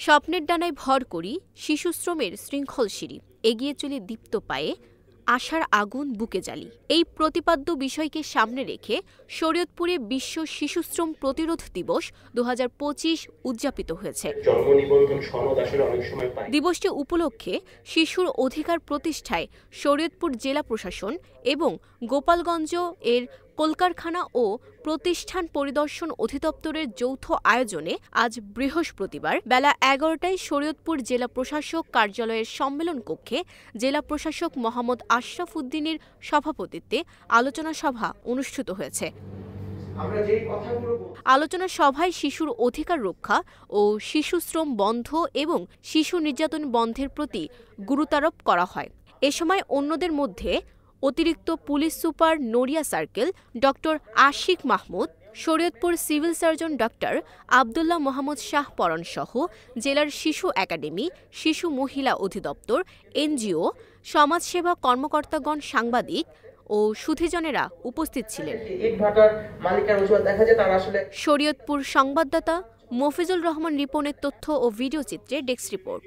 স্বপ্নের ডানায় ভর করি শিশুশ্রমের শৃঙ্খল সিঁড়ি, এগিয়ে চলি দীপ্ত পায়ে, আশার আগুন বুকে জ্বালি। এই প্রতিপাদ্য বিষয়কে সামনে রেখে শরীয়তপুরে বিশ্ব শিশুশ্রম প্রতিরোধ দিবস ২০২৫ উদযাপিত হয়েছে। দিবসটি উপলক্ষে শিশুর অধিকার প্রতিষ্ঠায় শরীয়তপুর জেলা প্রশাসন এবং গোপালগঞ্জ এর কলকারখানা ও প্রতিষ্ঠান পরিদর্শন অধিদপ্তরের যৌথ আয়োজনে আজ বৃহস্পতিবার বেলা ১১টায় শরীয়তপুর জেলা প্রশাসক কার্যালয়ের সম্মেলন কক্ষে জেলা প্রশাসক মোহাম্মদ আশরাফ উদ্দিনের সভাপতিত্বে আলোচনা সভা অনুষ্ঠিত হয়েছে। আলোচনা সভায় শিশুর অধিকার রক্ষা ও শিশুশ্রম বন্ধ এবং শিশু নির্যাতন বন্ধের প্রতি গুরুত্বারোপ করা হয়। এ সময় অন্যদের মধ্যে অতিরিক্ত police super Naria circle doctor Ashik Mahmud, Shariatpur civil surgeon doctor Abdullah Mohammad Shah Poran সহ জেলার শিশু একাডেমি, শিশু মহিলা অধিদপ্তর, এনজিও, সমাজসেবা কর্মকর্তাগণ, সাংবাদিক ও সুধীজনেরা উপস্থিত ছিলেন। শরীয়তপুর সংবাদদাতা মফিজুল রহমান রিপনের তথ্য ও ভিডিও চিত্রে ডেস্ক রিপোর্ট।